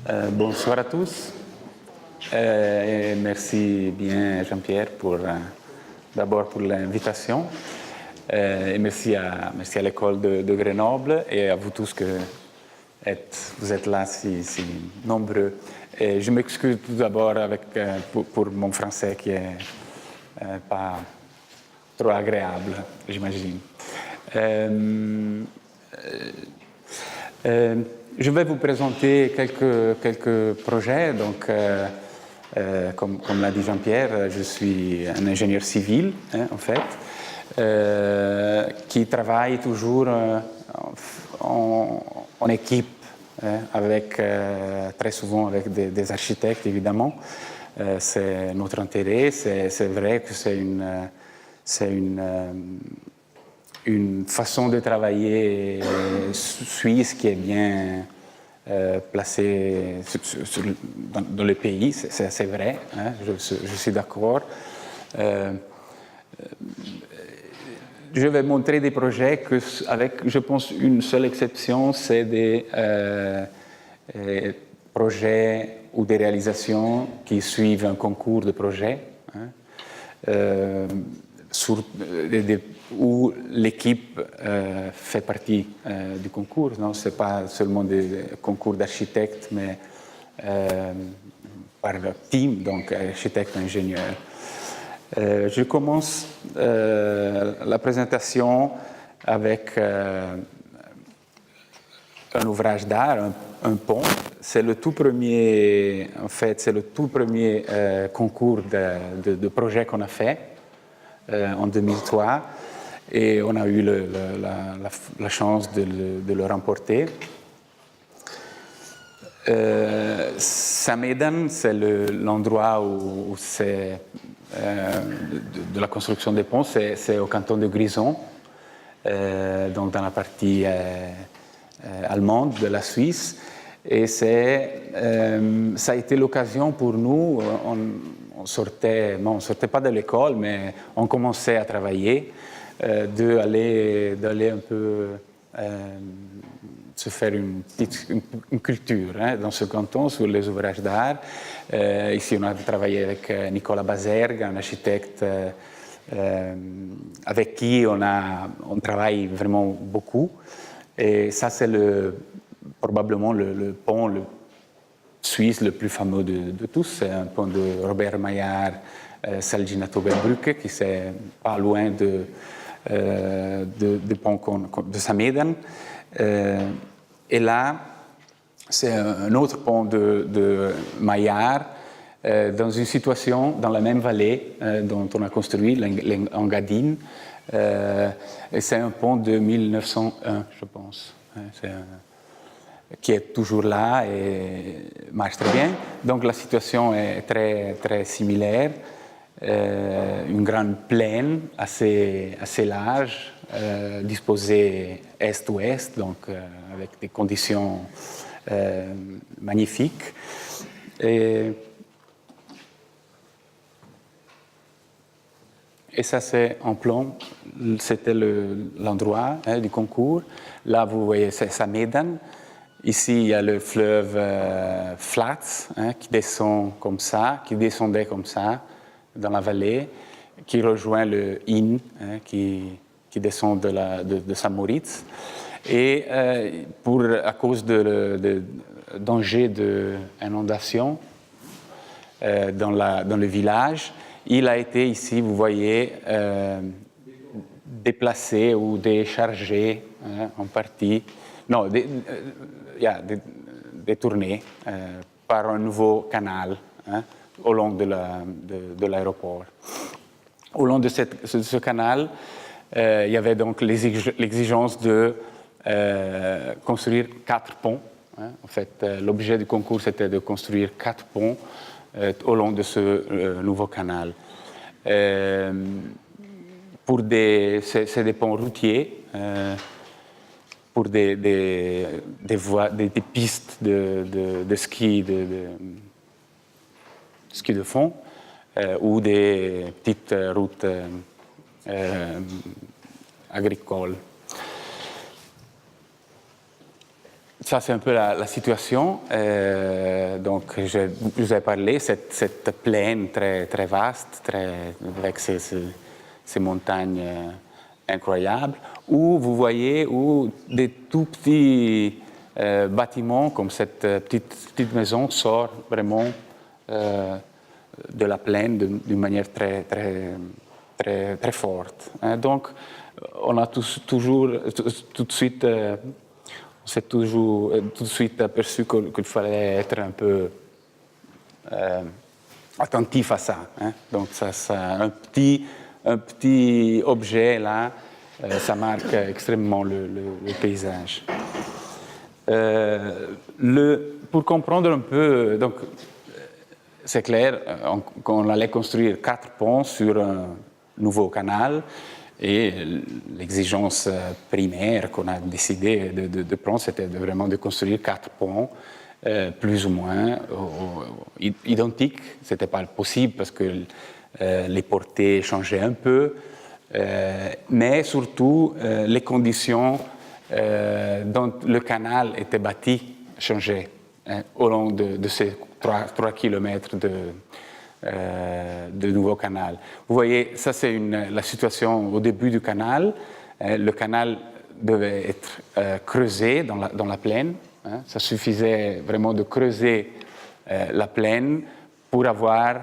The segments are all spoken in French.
Bonsoir à tous. Et merci bien Jean-Pierre d'abord pour l'invitation. Et merci à l'école de Grenoble et à vous tous que vous êtes là si nombreux. Et je m'excuse tout d'abord pour mon français qui est pas trop agréable, j'imagine. Je vais vous présenter quelques projets. Donc, comme l'a dit Jean-Pierre, je suis un ingénieur civil, en fait, qui travaille toujours en équipe, très souvent avec des architectes, évidemment. C'est notre intérêt. C'est vrai que c'est une façon de travailler suisse qui est bien placée dans le pays, c'est assez vrai, hein, je suis d'accord. Je vais montrer des projets avec, je pense, une seule exception, c'est des projets ou des réalisations qui suivent un concours de projets, hein, où l'équipe fait partie du concours. Ce n'est pas seulement des concours d'architectes, mais par team, donc architecte, ingénieur. Je commence la présentation avec un ouvrage d'art, un pont. C'est le tout premier, en fait, c'est le tout premier concours de projet qu'on a fait en 2003. Et on a eu la chance de le remporter. Saint-Médard, c'est l'endroit où c'est de la construction des ponts, c'est au canton de Grisons, donc dans la partie allemande de la Suisse. Et ça a été l'occasion pour nous, on sortait pas de l'école, mais on commençait à travailler, d'aller un peu se faire une culture, hein, dans ce canton sur les ouvrages d'art. Ici, on a travaillé avec Nicolas Bazergue, un architecte avec qui on travaille vraiment beaucoup. Et ça, c'est probablement le pont suisse le plus fameux de tous. C'est un pont de Robert Maillard, Salginato-Berbrücke, qui c'est pas loin du pont de Saint-Médard. Et là, c'est un autre pont de Maillard, dans une situation dans la même vallée dont on a construit, l'Engadine. Et c'est un pont de 1901, je pense. Qui est toujours là et marche très bien. Donc la situation est très, très similaire. Une grande plaine assez large, disposée est-ouest, donc avec des conditions magnifiques. Et ça, c'est en plan, c'était l'endroit du concours. Là, vous voyez, c'est Saint-Médard. Ici, il y a le fleuve Flats, qui descendait comme ça dans la vallée, qui rejoint le Inn, qui descend de Saint-Moritz. Et à cause de danger d'inondation dans le village, il a été ici, vous voyez, déplacé ou déchargé en partie. Non, détourné par un nouveau canal au long de l'aéroport. Au long de ce canal, il y avait donc l'exigence de construire 4 ponts. En fait, l'objet du concours, c'était de construire 4 ponts au long de ce nouveau canal. C'est des ponts routiers. Pour des voies, des pistes de ski, ski de fond, ou des petites routes agricoles. ça, c'est un peu la situation. Donc, je vous ai parlé, cette plaine très, très vaste, avec ces montagnes incroyables, où vous voyez où des tout petits bâtiments, comme cette petite maison, sortent vraiment de la plaine d'une manière très, très, très, très forte. Donc, on a tout de suite... on s'est tout de suite aperçu qu'il fallait être un peu attentif à ça. Donc, un petit objet là, ça marque extrêmement le paysage. Pour comprendre un peu, donc, c'est clair qu'on allait construire 4 ponts sur un nouveau canal. Et l'exigence primaire qu'on a décidé de prendre, c'était vraiment de construire 4 ponts, plus ou moins identiques. Ce n'était pas possible parce que les portées changeaient un peu, mais surtout les conditions dont le canal était bâti changeaient au long de ces 3 kilomètres de nouveau canal. Vous voyez, ça c'est la situation au début du canal. Le canal devait être creusé dans la plaine. Ça suffisait vraiment de creuser la plaine pour avoir,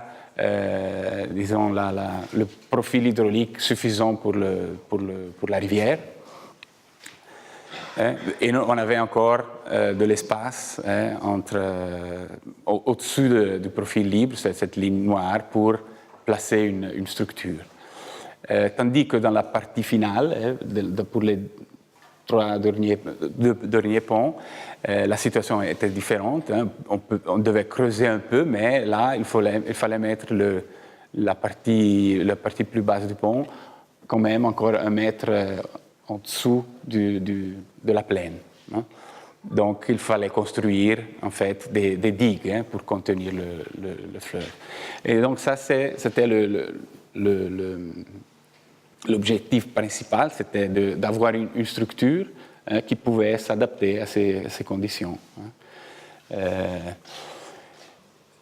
disons, le profil hydraulique suffisant pour la rivière. Et on avait encore de l'espace au-dessus du profil libre, cette ligne noire, pour placer une structure. Tandis que dans la partie finale, pour les 2 derniers ponts, la situation était différente. On devait creuser un peu, mais là, il fallait mettre la partie plus basse du pont quand même encore 1 mètre en dessous de la plaine. Donc, il fallait construire, en fait, des digues pour contenir le fleuve. Et donc, ça, c'était l'objectif principal, c'était d'avoir une structure qui pouvait s'adapter à ces conditions.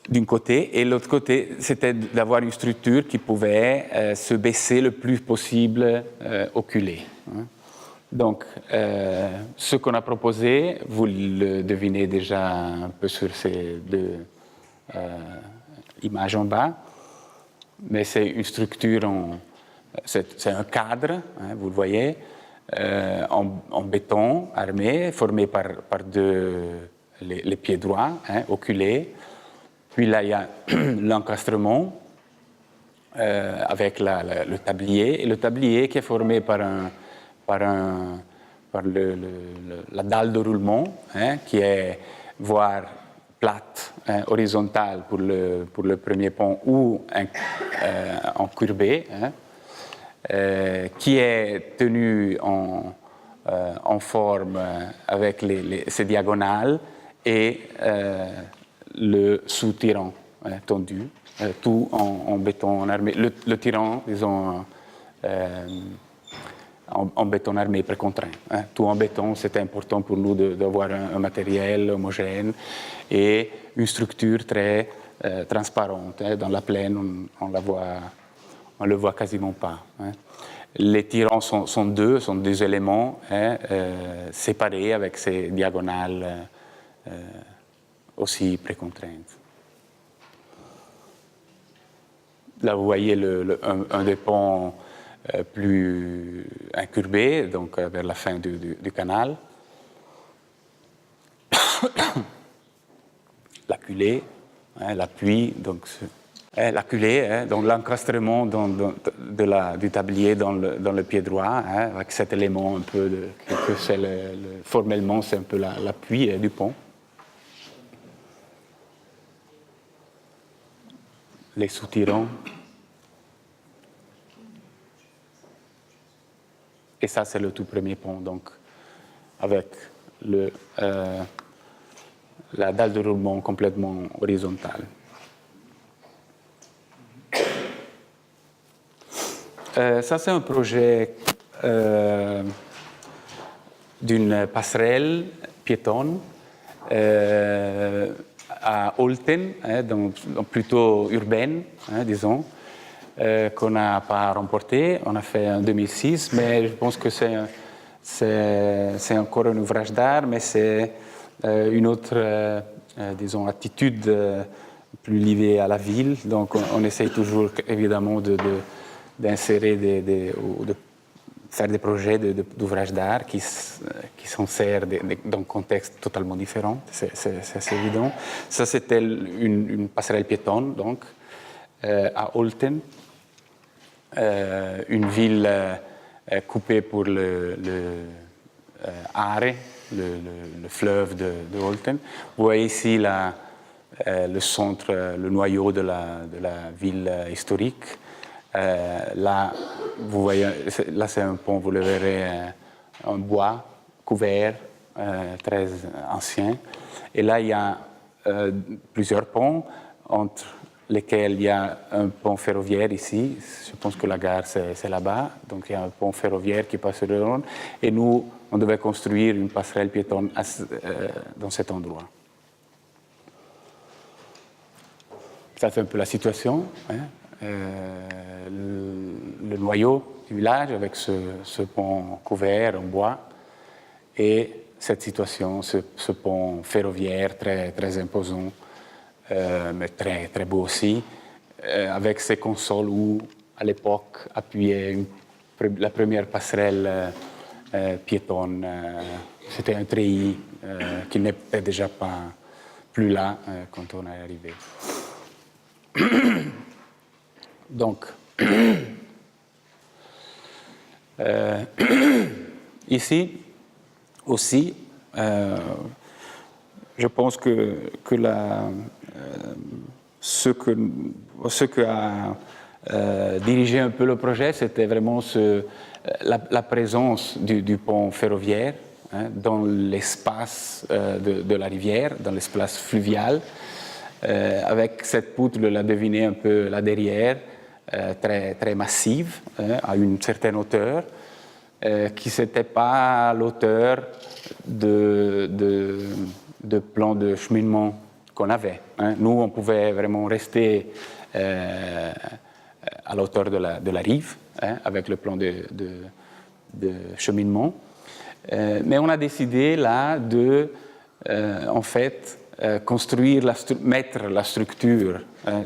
D'un côté, et l'autre côté, c'était d'avoir une structure qui pouvait se baisser le plus possible au culé. Donc, ce qu'on a proposé, vous le devinez déjà un peu sur ces 2 images en bas, mais c'est une structure, c'est un cadre, vous le voyez, en béton armé, formé par les pieds droits, au culé. Puis là, il y a l'encastrement avec le tablier, et le tablier qui est formé par la dalle de roulement, qui est voire plate, horizontale pour le premier pont ou encourbée, qui est tenue en forme avec ces diagonales et le sous-tirant tendu, tout en béton armé. Le tirant, disons, en béton armé précontraint. Tout en béton, c'était important pour nous d'avoir un matériel homogène et une structure très transparente. Dans la plaine, on le voit quasiment pas. Les tirants sont deux éléments séparés avec ces diagonales aussi précontraintes. Là, vous voyez un des ponts plus incourbé, donc vers la fin du canal. La culée, l'appui, donc la culée, donc l'encastrement du tablier dans le pied droit, avec cet élément un peu que c'est formellement c'est un peu l'appui du pont. Les soutirants. Et ça, c'est le tout premier pont, donc avec la dalle de roulement complètement horizontale. Ça, c'est un projet d'une passerelle piétonne à Olten, donc plutôt urbaine, disons, qu'on n'a pas remporté. On a fait en 2006, mais je pense que c'est encore un ouvrage d'art, mais c'est une autre, disons, attitude plus liée à la ville. Donc on essaye toujours, évidemment, d'insérer ou de faire des projets d'ouvrages d'art qui s'insèrent dans un contexte totalement différent, c'est évident. Ça, c'était une passerelle piétonne, donc, à Olten, une ville coupée pour le Are, le fleuve de Olten. Vous voyez ici le centre, le noyau de la ville historique. Là, vous voyez, là c'est un pont, vous le verrez, en bois couvert, très ancien. Et là, il y a plusieurs ponts, entre lesquels il y a un pont ferroviaire ici. Je pense que la gare, c'est là-bas. Donc, il y a un pont ferroviaire qui passe sur le Rhône. Et nous, on devait construire une passerelle piétonne dans cet endroit. Ça, c'est un peu la situation. Le noyau du village avec ce pont couvert en bois et cette situation, ce pont ferroviaire très, très imposant, mais très, très beau aussi, avec ces consoles où, à l'époque, appuyait la première passerelle piétonne. C'était un treillis qui n'était déjà pas plus là quand on est arrivé. Donc, ici aussi, je pense que ce que a dirigé un peu le projet, c'était vraiment la présence du pont ferroviaire dans l'espace de la rivière, dans l'espace fluvial, avec cette poutre, la deviner un peu là derrière, très, très massive, à une certaine hauteur, qui n'était pas à l'auteur de plan de cheminement qu'on avait. Nous, on pouvait vraiment rester à la hauteur de la rive, avec le plan de cheminement. Mais on a décidé là de, en fait, mettre la structure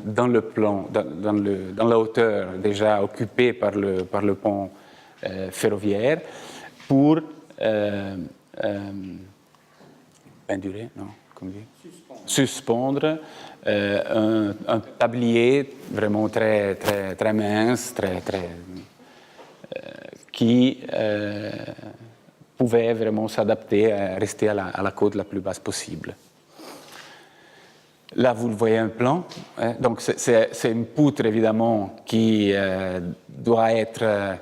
dans le plan, dans la hauteur déjà occupée par le pont ferroviaire pour pendurer, non, comment dire, suspendre un tablier vraiment très, très, très mince, qui pouvait vraiment s'adapter à rester à la côte la plus basse possible. Là, vous le voyez un plan. Donc, c'est une poutre, évidemment, qui doit être...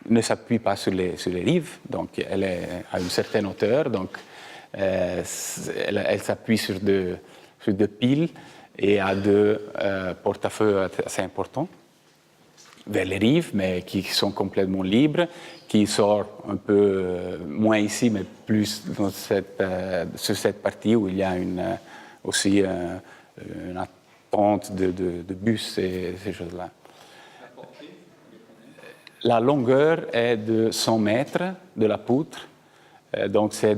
ne s'appuie pas sur les rives, donc elle est à une certaine hauteur, donc elle s'appuie sur deux piles et a deux porte-à-feu assez importants vers les rives, mais qui sont complètement libres, qui sortent un peu moins ici, mais plus sur cette partie où il y a aussi une attente de bus et ces choses-là. La longueur est de 100 mètres de la poutre, donc c'est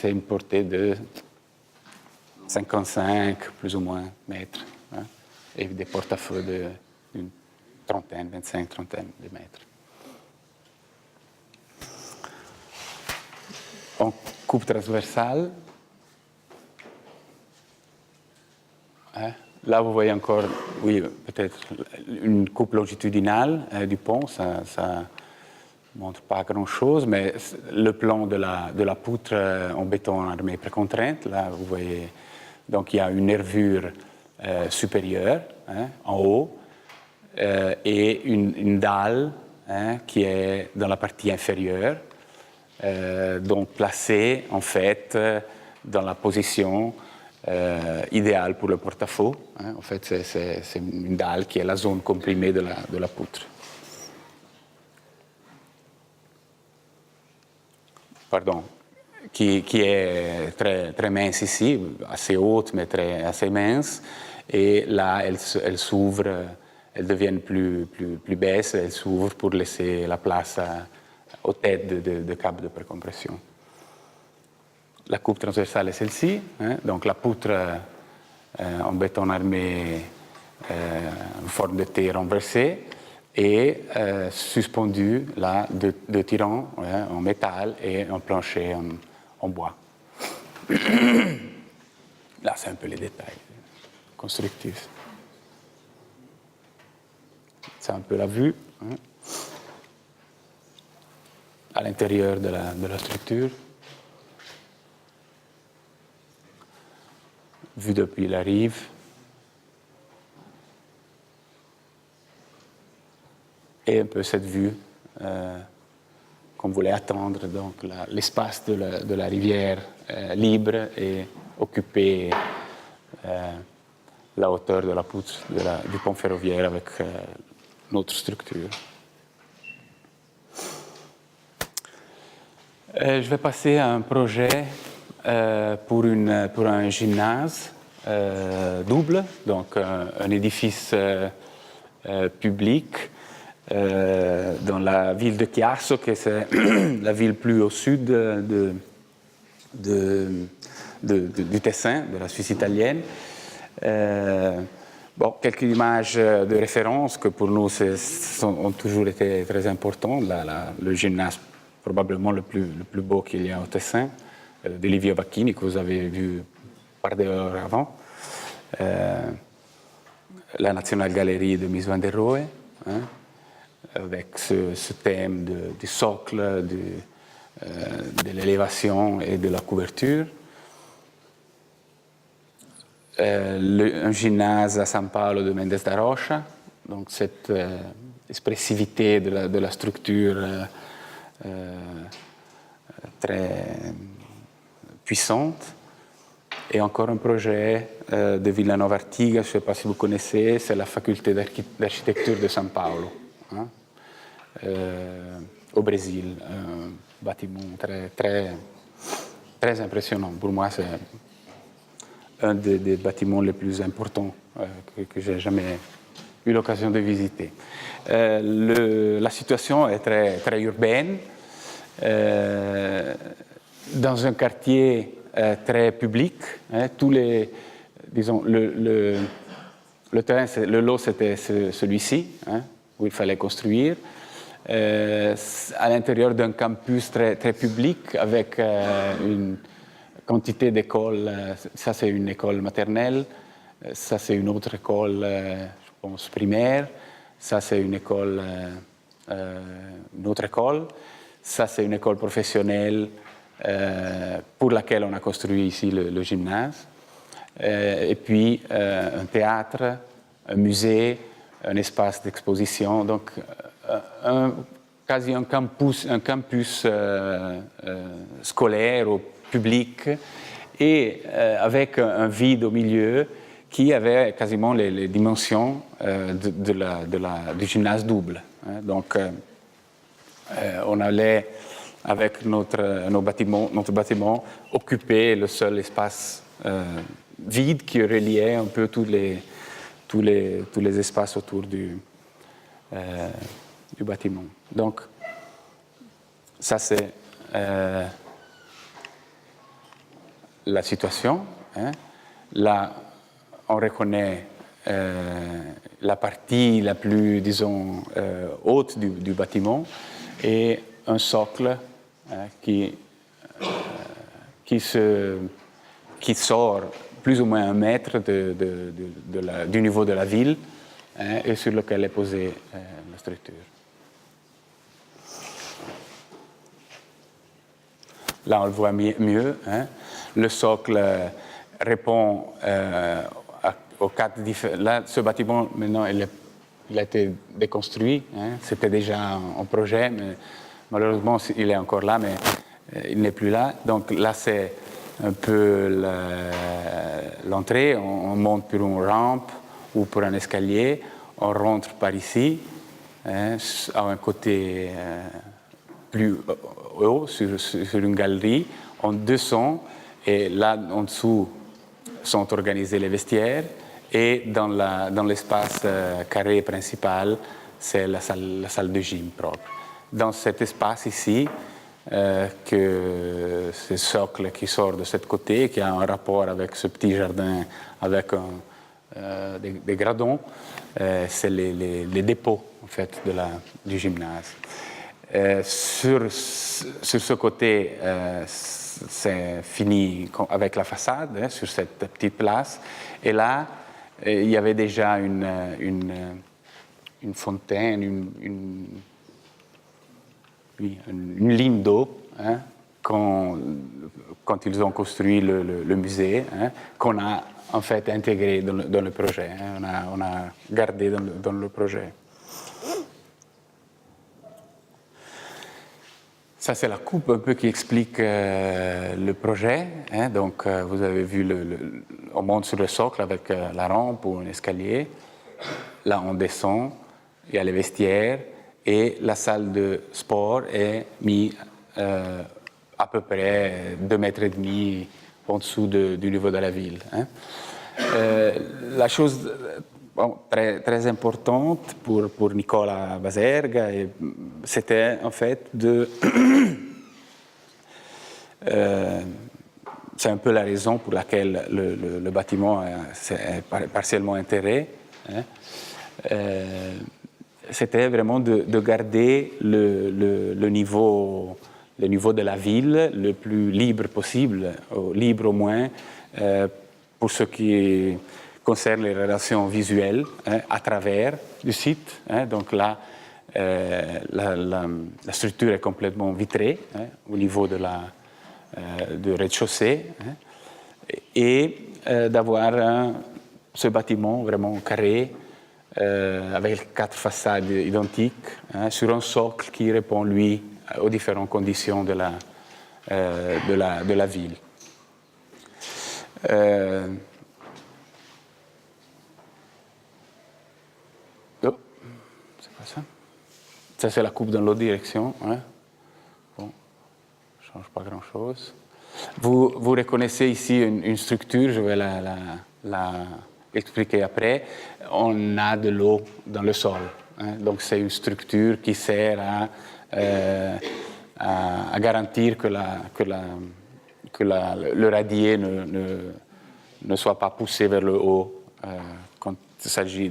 une portée de 55 plus ou moins mètres, et des porte-à-feu d'une trentaine, 25-30 de mètres. En coupe transversale, là, vous voyez encore, oui, peut-être une coupe longitudinale du pont, ça ne montre pas grand-chose, mais le plan de la poutre en béton armé précontrainte, là, vous voyez, donc il y a une nervure supérieure en haut et une dalle qui est dans la partie inférieure, donc placée, en fait, dans la position idéal pour le porte-à-feu. En fait, c'est une dalle qui est la zone comprimée de la poutre. Pardon. qui est très, très mince ici, assez haute mais assez mince. Et là, elle s'ouvre, elle devient plus baisse, elle s'ouvre pour laisser la place aux têtes de câbles de précompression. La coupe transversale est celle-ci, hein, donc la poutre en béton armé en forme de T renversée et suspendue là de tirants en métal et un plancher en bois. Là, c'est un peu les détails constructifs. C'est un peu la vue hein, à l'intérieur de la structure. Vue depuis la rive. Et un peu cette vue qu'on voulait attendre, donc l'espace de la rivière libre et occuper la hauteur de la poutre du pont ferroviaire avec notre structure. Je vais passer à un projet pour un gymnase double, donc un édifice public dans la ville de Chiasso, qui est la ville plus au sud du Tessin, de la Suisse italienne. Bon, quelques images de référence que pour nous ont toujours été très importantes. Le gymnase probablement le plus beau qu'il y a au Tessin, de Livio Bacchini, que vous avez vu par dehors avant. La National Gallery de Mies van der Rohe, hein, avec ce thème du socle, de l'élévation et de la couverture. Un gymnase à San Paolo de Mendes da Rocha, donc cette expressivité de la structure très puissante. Et encore un projet de Villanova Artigas, je ne sais pas si vous connaissez, c'est la faculté d'architecture de San Paolo, hein, au Brésil. Un bâtiment très, très, très impressionnant. Pour moi, c'est un des bâtiments les plus importants que j'ai jamais eu l'occasion de visiter. La situation est très, très urbaine, dans un quartier très public. Hein, disons, le terrain, le lot, c'était celui-ci, hein, où il fallait construire. À l'intérieur d'un campus très, très public, avec une quantité d'écoles. Ça, c'est une école maternelle. Ça, c'est une autre école, je pense, primaire. Ça, c'est une école, une autre école. Ça, c'est une école professionnelle pour laquelle on a construit ici le gymnase. Et puis, un théâtre, un musée, un espace d'exposition. Donc, quasi un campus scolaire ou public, et avec un vide au milieu qui avait quasiment les dimensions du gymnase double. Hein. Donc, on allait, avec notre bâtiment, occuper le seul espace vide qui reliait un peu tous les espaces autour du bâtiment. Donc, ça c'est la situation. Hein. Là, on reconnaît la partie la plus, disons, haute du bâtiment et un socle qui sort plus ou moins 1 mètre du niveau de la ville, hein, et sur lequel est posée la structure. Là, on le voit mieux. Hein. Le socle répond aux 4 différents... Là, ce bâtiment, maintenant, il a été déconstruit. Hein. C'était déjà en projet, mais malheureusement, il est encore là, mais il n'est plus là. Donc là, c'est un peu l'entrée. On monte pour une rampe ou pour un escalier. On rentre par ici, hein, à un côté plus haut, sur une galerie. on descend et là en dessous sont organisés les vestiaires et dans l'espace carré principal, c'est la salle de gym propre. Dans cet espace ici, que ce socle qui sort de ce côté, qui a un rapport avec ce petit jardin avec des gradons, c'est les dépôts en fait du gymnase. Sur ce côté, c'est fini avec la façade, sur cette petite place. Et là, il y avait déjà une fontaine, une ligne d'eau, quand ils ont construit le musée, qu'on a en fait intégré dans le projet. On a gardé dans le projet. Ça, c'est la coupe un peu qui explique le projet. Donc, vous avez vu, on monte sur le socle avec la rampe ou un escalier. Là, on descend, il y a les vestiaires et la salle de sport est mise à peu près 2,5 mètres en dessous du niveau de la ville. La chose très, très importante pour Nicola Baserga, c'était en fait c'est un peu la raison pour laquelle le bâtiment est partiellement enterré. C'était vraiment de garder le niveau de la ville le plus libre possible, libre au moins pour ce qui concerne les relations visuelles à travers le site. Donc là, la structure est complètement vitrée au niveau du rez-de-chaussée et d'avoir ce bâtiment vraiment carré avec 4 façades identiques sur un socle qui répond, lui, aux différentes conditions de la ville. C'est pas ça. Ça, c'est la coupe dans l'autre direction. Bon, ça ne change pas grand-chose. Vous reconnaissez ici une structure, je vais l'expliquer après. On a de l'eau dans le sol. Donc, c'est une structure qui sert à garantir que le radier ne soit pas poussé vers le haut quand il s'agit.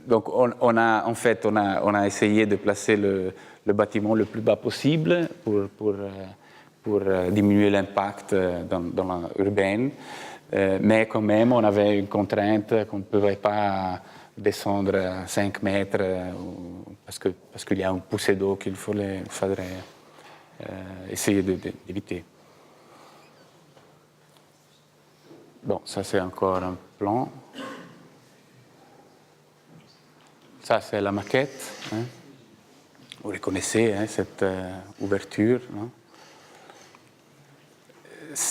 Donc on a essayé de placer le bâtiment le plus bas possible pour diminuer l'impact dans l'urbaine. Mais quand même, on avait une contrainte qu'on ne pouvait pas descendre à 5 mètres parce qu'il y a une poussée d'eau qu'il faudrait essayer d'éviter. Bon, ça c'est encore un plan. Ça c'est la maquette. Vous reconnaissez cette ouverture.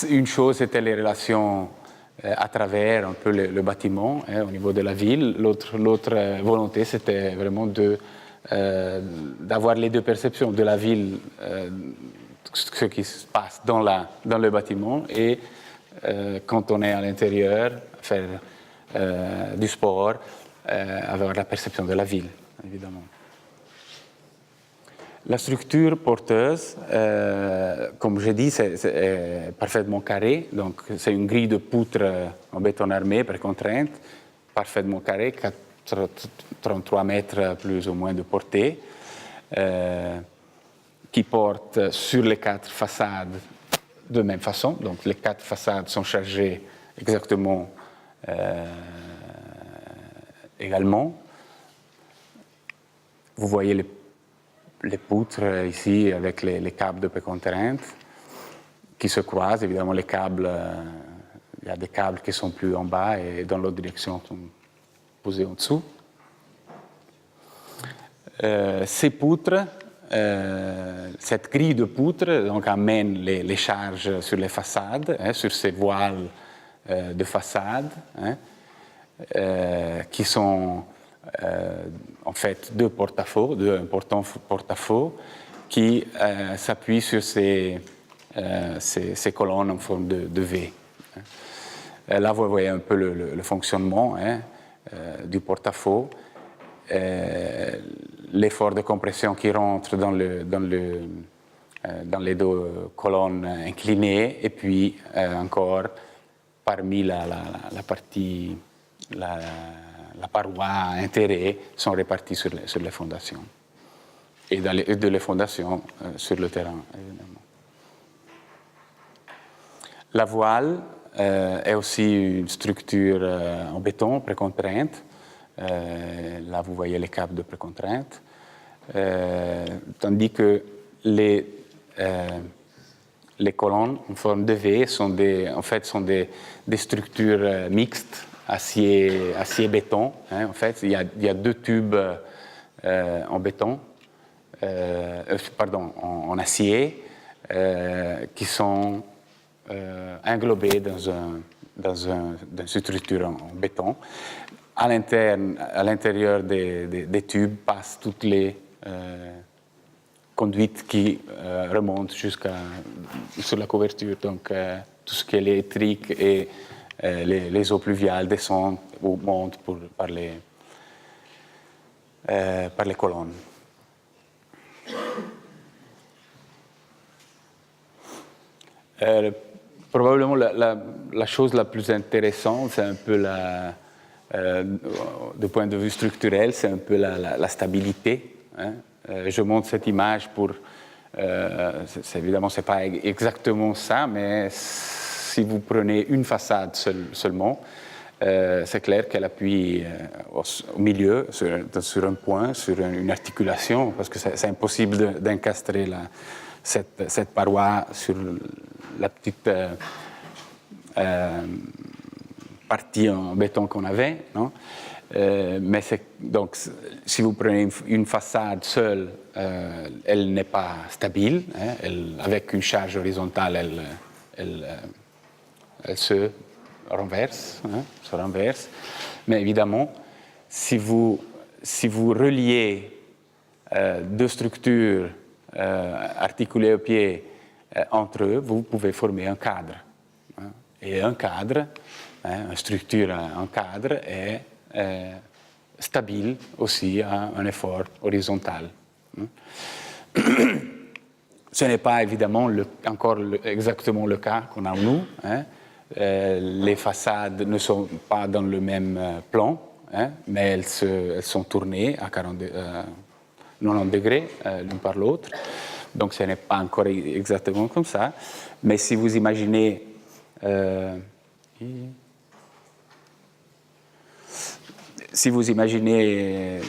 Une chose, c'était les relations à travers un peu le bâtiment au niveau de la ville. L'autre volonté, c'était vraiment d'avoir les deux perceptions de la ville, ce qui se passe dans le bâtiment, et quand on est à l'intérieur, faire du sport, avoir la perception de la ville, évidemment. La structure porteuse, comme j'ai dit, c'est parfaitement carrée. Donc, c'est une grille de poutres en béton armé par contrainte, parfaitement carrée, 33 mètres plus ou moins de portée, qui porte sur les 4 façades de même façon. Donc, les 4 façades sont chargées exactement également. Vous voyez les poutres ici avec les câbles de contrainte qui se croisent. Évidemment, les câbles, il y a des câbles qui sont plus en bas et dans l'autre direction sont posés en dessous. Ces poutres, cette grille de poutres donc, amène les charges sur les façades, sur ces voiles de façade, qui sont en fait deux importants porte-à-faux qui s'appuient sur ces ces colonnes en forme de V. Là, vous voyez un peu le fonctionnement du porte-à-faux. L'effort de compression qui rentre dans les deux colonnes inclinées, et puis encore parmi la partie, la paroi intérée sont réparties sur les fondations. Et de les fondations sur le terrain, évidemment. La voile est aussi une structure en béton précontrainte. Là, vous voyez les câbles de précontrainte. Tandis que les colonnes en forme de V sont des structures mixtes, acier-béton. En fait, il y a deux tubes en béton, en acier, qui sont englobés dans une structure en béton. À l'intérieur des tubes passent toutes les conduites qui remontent sur la couverture. Donc, tout ce qui est électrique et les eaux pluviales descendent ou montent par les colonnes. Probablement la chose la plus intéressante, c'est un peu du point de vue structurel, c'est un peu la stabilité. Je montre cette image pour... évidemment, ce n'est pas exactement ça, mais si vous prenez une façade seulement, c'est clair qu'elle appuie au milieu, sur un point, sur une articulation, parce que c'est impossible d'encastrer cette paroi sur la petite partie en béton qu'on avait, non? Mais donc, si vous prenez une façade seule, elle n'est pas stable. Avec une charge horizontale, elle se renverse. Mais évidemment, si vous reliez deux structures articulées au pied entre eux, vous pouvez former un cadre. Et un cadre, une structure en cadre est stable aussi à un effort horizontal. Ce n'est pas évidemment encore exactement le cas qu'on a nous. Les façades ne sont pas dans le même plan, mais elles sont tournées à 90 degrés l'une par l'autre. Donc ce n'est pas encore exactement comme ça. Mais si vous imaginez... si vous imaginez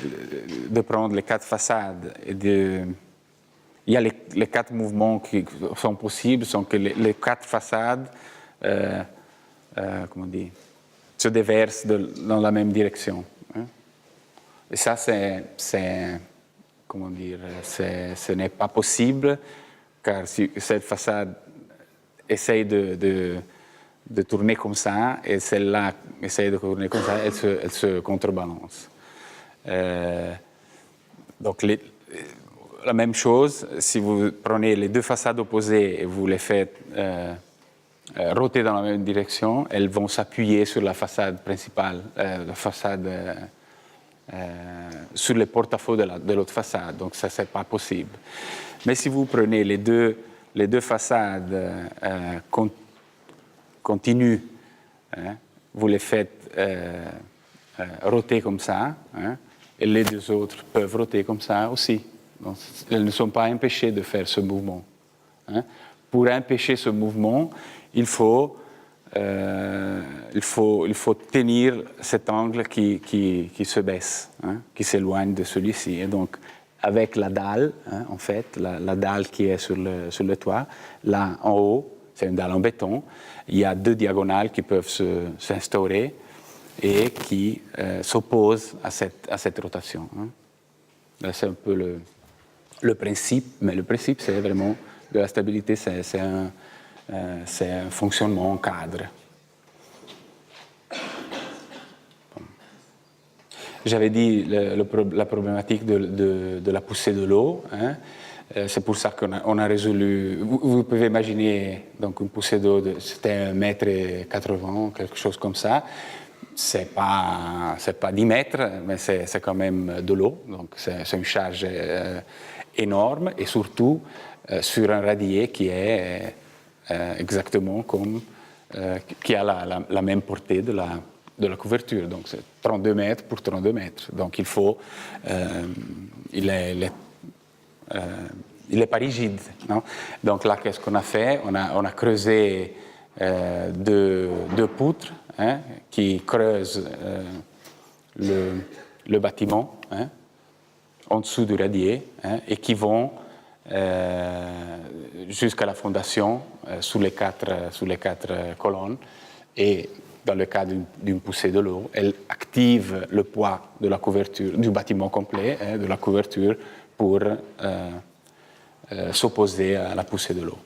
de prendre les quatre façades et il y a les quatre mouvements qui sont possibles, sont que les quatre façades se déversent dans la même direction. Et ça, ce n'est pas possible, car si cette façade essaye de tourner comme ça, et celle-là essaye de tourner comme ça, elle se contrebalance. Donc, la même chose, si vous prenez les deux façades opposées et vous les faites roter dans la même direction, elles vont s'appuyer sur la façade principale, sur les porte-à-faux de l'autre façade. Donc, ça, c'est pas possible. Mais si vous prenez les deux façades continues, vous les faites roter comme ça, et les deux autres peuvent roter comme ça aussi. Donc, elles ne sont pas empêchées de faire ce mouvement. Pour empêcher ce mouvement, il faut tenir cet angle qui se baisse, qui s'éloigne de celui-ci. Et donc, avec la dalle, en fait, la dalle qui est sur le toit, là en haut, c'est une dalle en béton, il y a deux diagonales qui peuvent s'instaurer et qui s'opposent à cette rotation. Là, c'est un peu le principe, mais le principe, c'est vraiment de la stabilité, c'est un fonctionnement en cadre. j'avais dit la problématique de la poussée de l'eau. Hein. C'est pour ça qu'on a résolu. Vous pouvez imaginer donc une poussée d'eau, c'était 1,80 m, quelque chose comme ça. C'est pas 10 mètres, mais c'est quand même de l'eau. Donc c'est une charge énorme et surtout sur un radier qui est exactement comme qui a la même portée de la couverture. Donc c'est 32 mètres pour 32 mètres. Donc il faut, il est pas rigide. Non. Donc là, qu'est-ce qu'on a fait? On a creusé deux poutres hein, qui creusent le bâtiment hein, en dessous du radier hein, et qui vont jusqu'à la fondation sous les quatre colonnes. Et dans le cas d'une poussée de l'eau, elle active le poids de la couverture, du bâtiment complet, hein, de la couverture, pour s'opposer à la poussée de l'eau.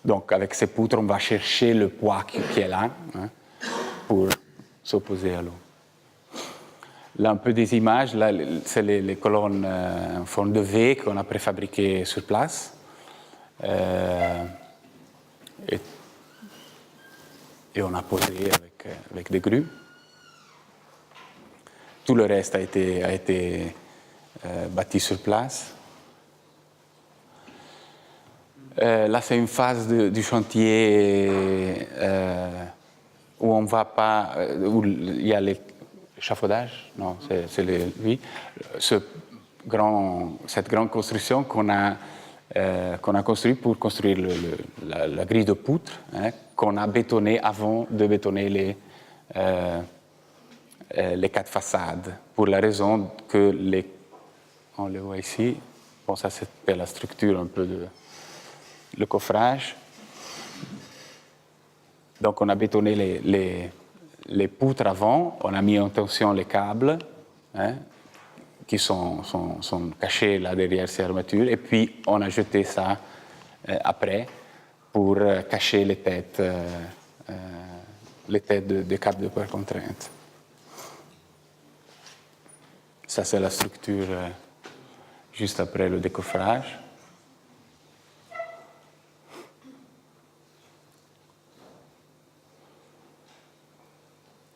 Donc avec ces poutres, on va chercher le poids qui est là hein, pour s'opposer à l'eau. Là, un peu des images. Là, c'est les colonnes en forme de V qu'on a préfabriquées sur place. Et on a posé avec des grues. Tout le reste a été bâti sur place. Là, c'est une phase du chantier où on va pas, où il y a l'échafaudage, non, oui, cette grande construction qu'on a construite pour construire la grille de poutres, hein, qu'on a bétonné avant de bétonner les quatre façades, pour la raison que on le voit ici, bon, ça c'est la structure un peu le coffrage. Donc on a bétonné les poutres avant, on a mis en tension les câbles hein, qui sont cachés là derrière ces armatures, et puis on a jeté ça après pour cacher les têtes des câbles de par contrainte. Ça c'est la structure juste après le décoffrage.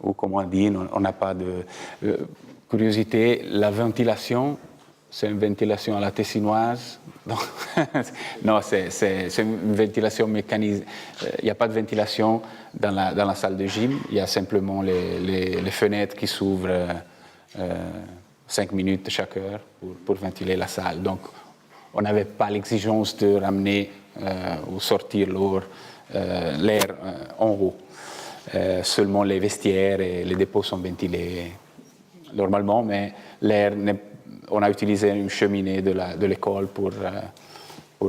Ou comme on dit, on n'a pas de curiosité. La ventilation, c'est une ventilation à la tessinoise. Non, c'est une ventilation mécanisée. Il n'y a pas de ventilation dans la salle de gym. Il y a simplement les fenêtres qui s'ouvrent 5 minutes chaque heure pour ventiler la salle. Donc, on n'avait pas l'exigence de ramener ou sortir l'air en haut. Seulement les vestiaires et les dépôts sont ventilés normalement, mais l'air, on a utilisé une cheminée de l'école pour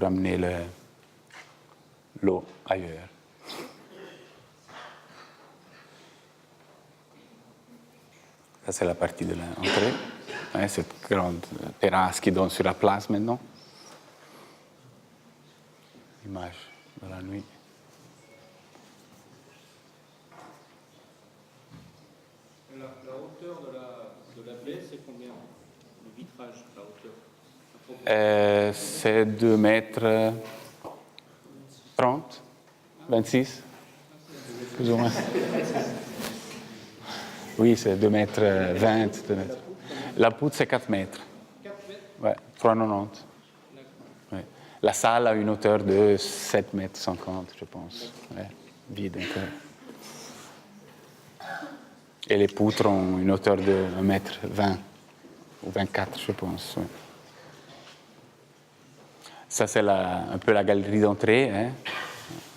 amener l'eau ailleurs. Ça, c'est la partie de l'entrée, hein, cette grande terrasse qui donne sur la place maintenant. Image de la nuit. La hauteur de la baie, c'est combien? Le vitrage, la hauteur? C'est 2 mètres 30, 26, plus ou moins. Oui, c'est 2 mètres 20. 2 mètres. La poutre, c'est 4 mètres. 4 mètres? Ouais, 3,90. Ouais. La salle a une hauteur de 7 mètres 50, je pense. Ouais, vide encore. Et les poutres ont une hauteur de 1 mètre 20 ou 24, je pense. Ouais. Ça, c'est un peu la galerie d'entrée. Hein.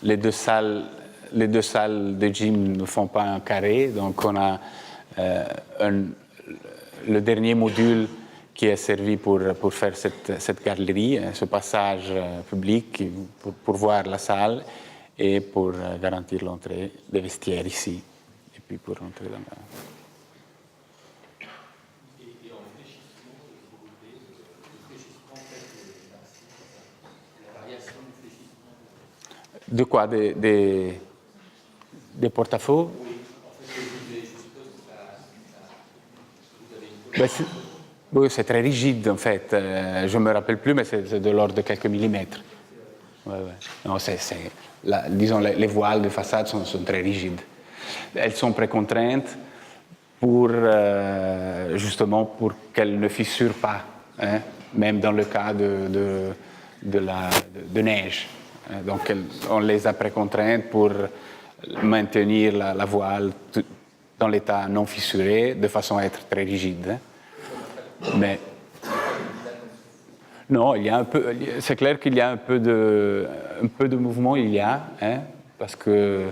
Les deux salles de gym ne font pas un carré, donc on a le dernier module qui est servi pour faire cette galerie, ce passage public pour voir la salle et pour garantir l'entrée des vestiaires ici. Et puis pour rentrer dans la... Et en fléchissement, la variation du fléchissement. De quoi? Des porte-à-faux? Oui, en fait, je suppose que ça Oui, c'est très rigide en fait. Je ne me rappelle plus, mais c'est de l'ordre de quelques millimètres. Ouais. Non, disons, les voiles de façade sont très rigides. Elles sont précontraintes justement pour qu'elles ne fissurent pas, hein, même dans le cas de neige. Donc on les a précontraintes pour maintenir la voile dans l'état non fissuré, de façon à être très rigide. Hein. Mais non, il y a c'est clair qu'il y a un peu de mouvement, il y a, hein, parce que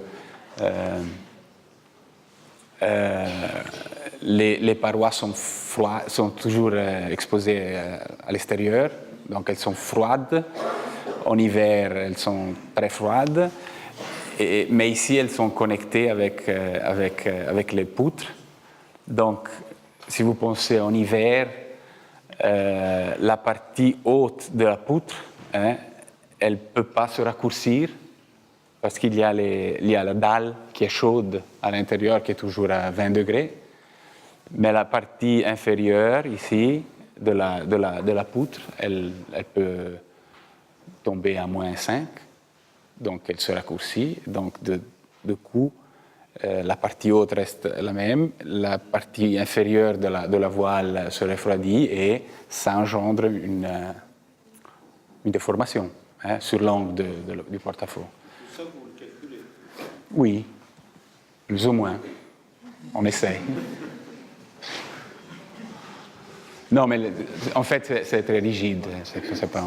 les parois sont toujours exposées à l'extérieur, donc elles sont froides. En hiver, elles sont très froides, mais ici, elles sont connectées avec les poutres. Donc, si vous pensez en hiver, la partie haute de la poutre, hein, elle ne peut pas se raccourcir parce qu'il y a la dalle qui est chaude à l'intérieur, qui est toujours à 20 degrés. Mais la partie inférieure, ici, de la poutre, elle peut tomber à moins 5, donc elle se raccourcit. Donc, de coup, la partie haute reste la même, la partie inférieure de la voile se refroidit et ça engendre une déformation, hein, sur l'angle du porte-à-faux. Ça, vous le calculez? Oui, plus ou moins. On essaye. Non, mais en fait, c'est très rigide. C'est pas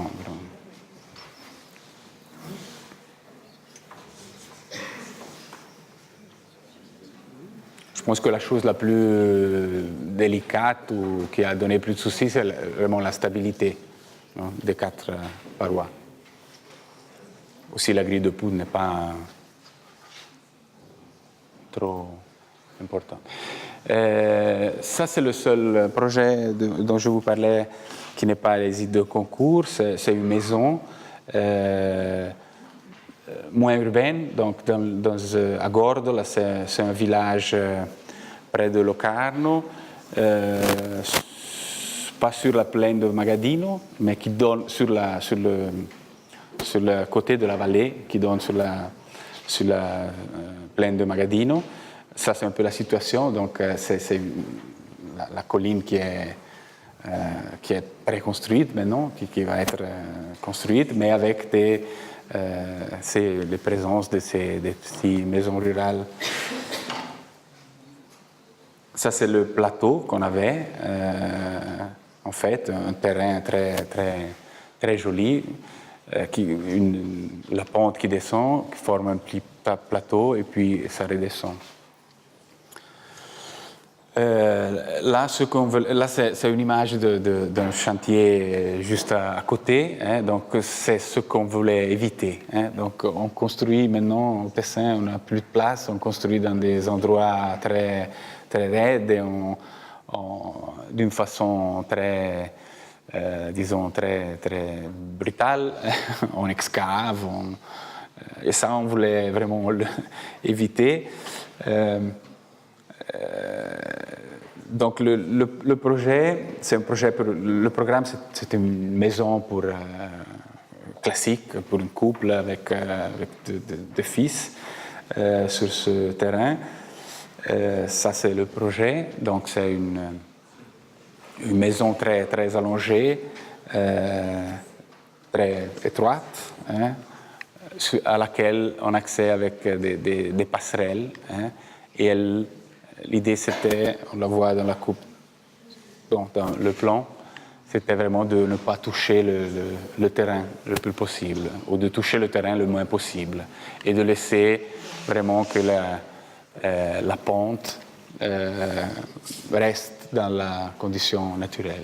Je pense que la chose la plus délicate ou qui a donné plus de soucis, c'est vraiment la stabilité, hein, des 4 parois. Aussi, la grille de poudre n'est pas trop importante. Ça, c'est le seul projet dont je vous parlais qui n'est pas les idées de concours. C'est une maison moins urbaine, donc à Gordo, c'est un village près de Locarno, pas sur la plaine de Magadino, mais qui donne sur le côté de la vallée, qui donne sur la plaine de Magadino. Ça, c'est un peu la situation. Donc, c'est la colline qui est préconstruite maintenant, qui va être construite, mais avec les présences des petites maisons rurales. Ça, c'est le plateau qu'on avait, en fait, un terrain très, très, très joli, la pente qui descend, qui forme un petit plateau, et puis ça redescend. Là, c'est une image d'un chantier juste à côté, hein, donc c'est ce qu'on voulait éviter. Hein. Donc on construit maintenant au Tessin, on n'a plus de place, on construit dans des endroits très, très raides et d'une façon très, disons, très, très brutale. On excave, et ça, on voulait vraiment éviter. Donc le projet, c'est un projet le programme, c'est une maison classique pour un couple avec deux fils sur ce terrain. Ça, c'est le projet. Donc c'est une maison très, très allongée, très étroite, hein, à laquelle on accède avec des passerelles, hein, et l'idée, c'était, on la voit dans la coupe, dans le plan, c'était vraiment de ne pas toucher le terrain le plus possible, ou de toucher le terrain le moins possible, et de laisser vraiment que la pente reste dans la condition naturelle.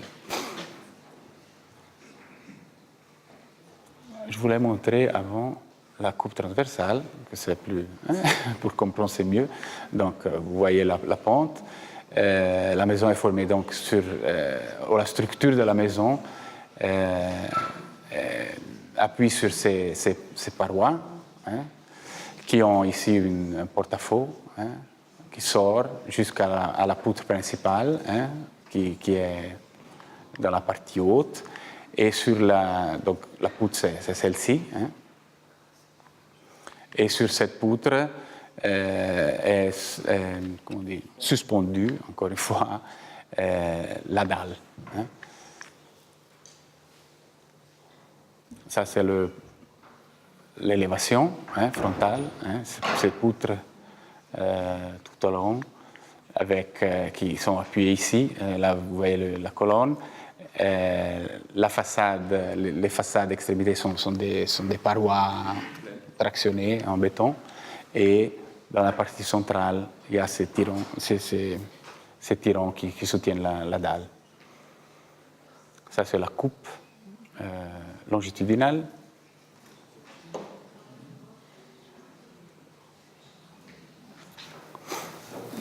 Je voulais montrer avant la coupe transversale, que c'est plus, hein, pour comprendre c'est mieux. Donc, vous voyez la pente. La maison est formée donc la structure de la maison appuie sur ces parois, hein, qui ont ici un porte-à-faux, hein, qui sort jusqu'à la poutre principale, hein, qui est dans la partie haute. Et sur donc la poutre, c'est celle-ci. Hein. Et sur cette poutre est suspendue, encore une fois, la dalle. Hein. Ça, c'est l'élévation frontale, hein, ces poutres tout au long, qui sont appuyées ici. Là, vous voyez la colonne. La façade, les façades extrémités sont des parois tractionnées en béton. Et dans la partie centrale, il y a ces tirants qui soutiennent la dalle. Ça, c'est la coupe longitudinale.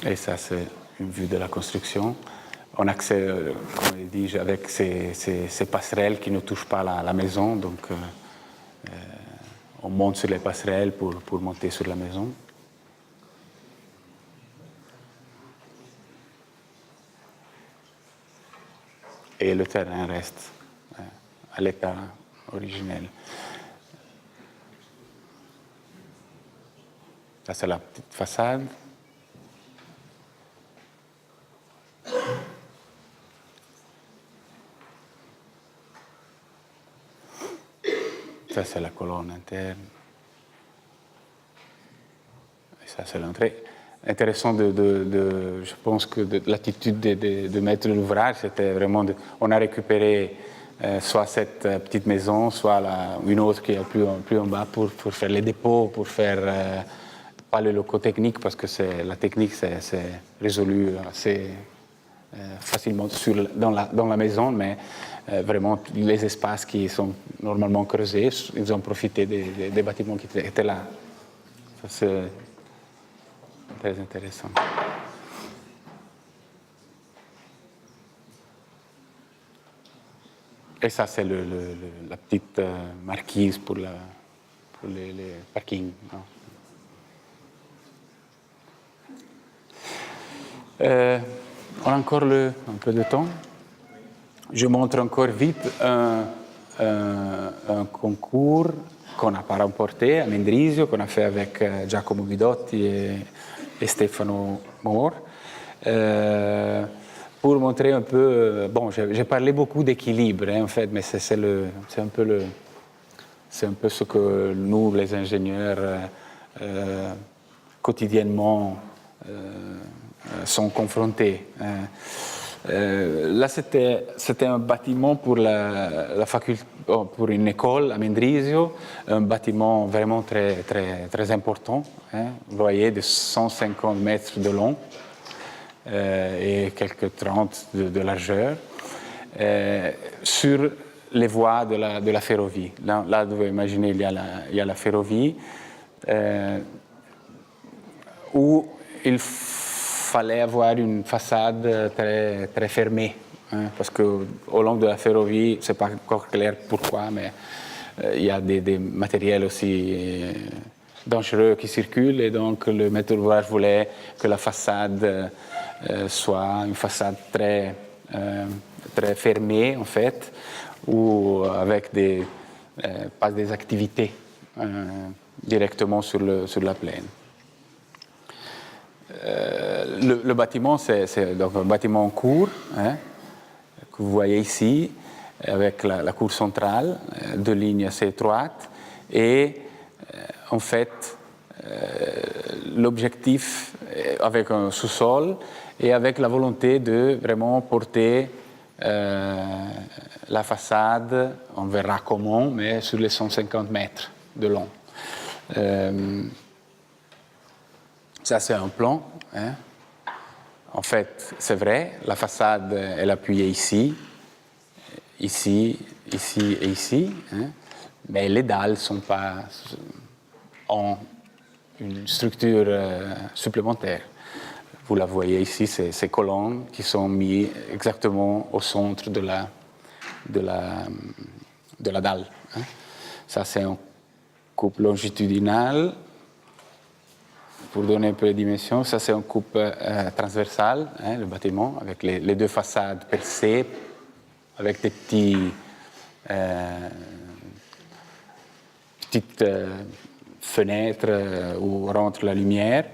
Et ça, c'est une vue de la construction. On accède, comme je dis, avec ces passerelles qui ne touchent pas la maison. Donc, on monte sur les passerelles pour monter sur la maison. Et le terrain reste à l'état originel. Ça, c'est la petite façade. Ça, c'est la colonne interne. Et ça, c'est l'entrée. Intéressant je pense que de l'attitude de maître de l'ouvrage, c'était vraiment on a récupéré soit cette petite maison, soit une autre qui est plus en bas pour faire les dépôts, pour faire pas le locaux technique, parce que la technique c'est résolu assez facilement dans la maison, mais vraiment les espaces qui sont normalement creusés, ils ont profité des bâtiments qui étaient là. Ça, c'est très intéressant. Et ça, c'est la petite marquise pour les parkings. On a encore un peu de temps. Je montre encore vite un concours qu'on n'a pas remporté à Mendrisio, qu'on a fait avec Giacomo Guidotti et Stefano Mor. Pour montrer un peu, j'ai parlé beaucoup d'équilibre en fait, mais c'est un peu ce que nous, les ingénieurs, quotidiennement sont confrontés. Là, c'était un bâtiment pour la faculté, pour une école à Mendrisio, un bâtiment vraiment très, très, très important. Vous voyez, de 150 mètres de long et quelques 30 de largeur, sur les voies de la ferrovie. Là, vous imaginez, il y a la ferrovie où il fallait avoir une façade très, très fermée, parce qu'au long de la ferrovie, c'est pas encore clair pourquoi, mais il y a des matériels aussi dangereux qui circulent, et donc le maître d'ouvrage voulait que la façade soit une façade très, très fermée, en fait, ou avec pas des activités directement sur la plaine. Le bâtiment, c'est donc un bâtiment en cour, que vous voyez ici, avec la cour centrale, deux lignes assez étroites, et en fait, l'objectif, avec un sous-sol, et avec la volonté de vraiment porter la façade, on verra comment, mais sur les 150 mètres de long. Ça, c'est un plan. En fait, c'est vrai, la façade, elle est appuyée ici, ici et ici, mais les dalles ne sont pas en une structure supplémentaire. Vous la voyez ici, ces colonnes qui sont mises exactement au centre de la dalle. Ça, c'est une coupe longitudinale. pour donner un peu les dimensions, ça c'est une coupe transversale, hein, le bâtiment, avec les deux façades percées, avec des petites fenêtres où rentre la lumière,